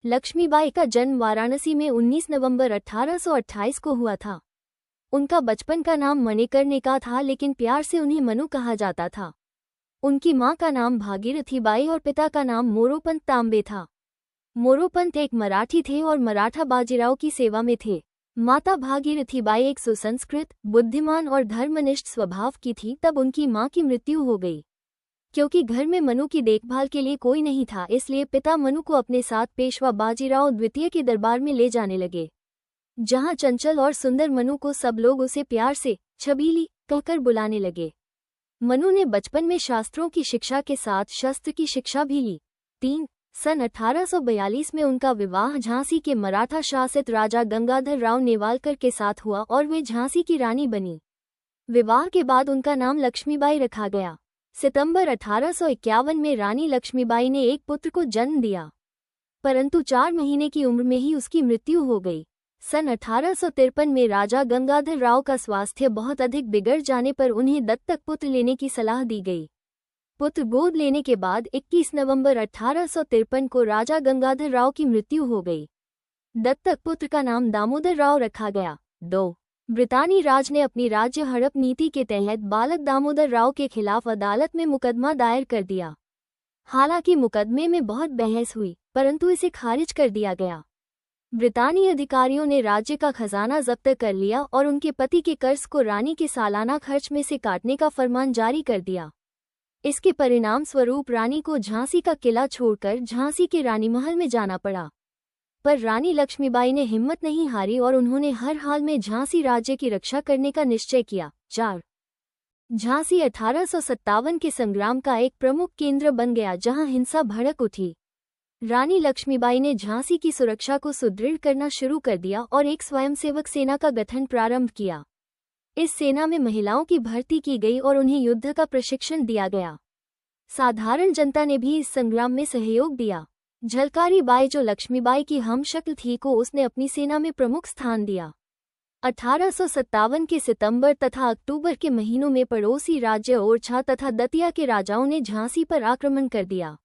लक्ष्मीबाई का जन्म वाराणसी में 19 नवंबर 1828 को हुआ था। उनका बचपन का नाम मणिकर्णिका था, लेकिन प्यार से उन्हें मनु कहा जाता था। उनकी मां का नाम भागीरथीबाई और पिता का नाम मोरोपंत तांबे था। मोरोपंत एक मराठी थे और मराठा बाजीराव की सेवा में थे। माता भागीरथीबाई एक सुसंस्कृत, बुद्धिमान और धर्मनिष्ठ स्वभाव की थी। तब उनकी मां की मृत्यु हो गई। क्योंकि घर में मनु की देखभाल के लिए कोई नहीं था, इसलिए पिता मनु को अपने साथ पेशवा बाजीराव द्वितीय के दरबार में ले जाने लगे, जहां चंचल और सुंदर मनु को सब लोग उसे प्यार से छबीली कहकर बुलाने लगे। मनु ने बचपन में शास्त्रों की शिक्षा के साथ शस्त्र की शिक्षा भी ली। सन 1842 में उनका विवाह झांसी के मराठा शासित राजा गंगाधर राव नेवालकर के साथ हुआ और वे झांसी की रानी बनी। विवाह के बाद उनका नाम लक्ष्मीबाई रखा गया। सितंबर 1851 में रानी लक्ष्मीबाई ने एक पुत्र को जन्म दिया, परंतु 4 महीने की उम्र में ही उसकी मृत्यु हो गई। सन 1853 में राजा गंगाधर राव का स्वास्थ्य बहुत अधिक बिगड़ जाने पर उन्हें दत्तक पुत्र लेने की सलाह दी गई। पुत्र गोद लेने के बाद 21 नवंबर 1853 को राजा गंगाधर राव की मृत्यु हो गई। दत्तक पुत्र का नाम दामोदर राव रखा गया। 2 ब्रितानी राज ने अपनी राज्य हड़प नीति के तहत बालक दामोदर राव के खिलाफ अदालत में मुकदमा दायर कर दिया। हालांकि मुकदमे में बहुत बहस हुई, परंतु इसे खारिज कर दिया गया। ब्रितानी अधिकारियों ने राज्य का खजाना जब्त कर लिया और उनके पति के कर्ज को रानी के सालाना खर्च में से काटने का फरमान जारी कर दिया। इसके परिणाम स्वरूप रानी को झांसी का किला छोड़कर झांसी के रानी महल में जाना पड़ा। पर रानी लक्ष्मीबाई ने हिम्मत नहीं हारी और उन्होंने हर हाल में झांसी राज्य की रक्षा करने का निश्चय किया। 4 झांसी 1857 के संग्राम का एक प्रमुख केंद्र बन गया, जहां हिंसा भड़क उठी। रानी लक्ष्मीबाई ने झांसी की सुरक्षा को सुदृढ़ करना शुरू कर दिया और एक स्वयंसेवक सेना का गठन प्रारंभ किया। इस सेना में महिलाओं की भर्ती की गई और उन्हें युद्ध का प्रशिक्षण दिया गया। साधारण जनता ने भी इस संग्राम में सहयोग दिया। झलकारी बाई, जो लक्ष्मीबाई की हमशक्ल थी, को उसने अपनी सेना में प्रमुख स्थान दिया। 1857 के सितंबर तथा अक्टूबर के महीनों में पड़ोसी राज्य ओरछा तथा दतिया के राजाओं ने झांसी पर आक्रमण कर दिया।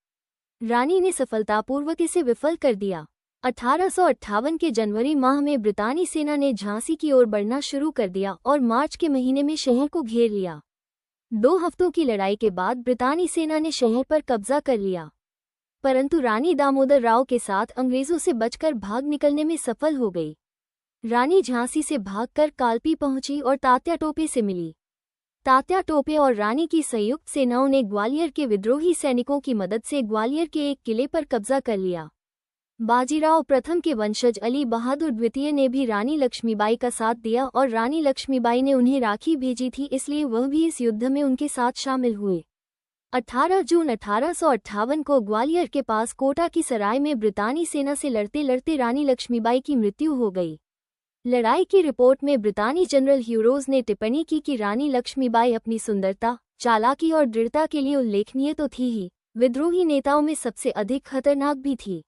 रानी ने सफलतापूर्वक इसे विफल कर दिया। 1858 के जनवरी माह में ब्रितानी सेना ने झांसी की ओर बढ़ना शुरू कर दिया और मार्च के महीने में शहर को घेर लिया। 2 हफ्तों की लड़ाई के बाद ब्रितानी सेना ने शहर पर कब्जा कर लिया, परंतु रानी दामोदर राव के साथ अंग्रेजों से बचकर भाग निकलने में सफल हो गई। रानी झांसी से भागकर कालपी पहुंची और तात्या टोपे से मिली। तात्या टोपे और रानी की संयुक्त सेनाओं ने ग्वालियर के विद्रोही सैनिकों की मदद से ग्वालियर के एक किले पर कब्जा कर लिया। बाजीराव प्रथम के वंशज अली बहादुर द्वितीय ने भी रानी लक्ष्मीबाई का साथ दिया और रानी लक्ष्मीबाई ने उन्हें राखी भेजी थी, इसलिए वह भी इस युद्ध में उनके साथ शामिल हुए। 18 जून 1858 को ग्वालियर के पास कोटा की सराय में ब्रितानी सेना से लड़ते लड़ते रानी लक्ष्मीबाई की मृत्यु हो गई। लड़ाई की रिपोर्ट में ब्रितानी जनरल ह्यूरोज ने टिप्पणी की कि रानी लक्ष्मीबाई अपनी सुंदरता, चालाकी और दृढ़ता के लिए उल्लेखनीय तो थी ही, विद्रोही नेताओं में सबसे अधिक खतरनाक भी थी।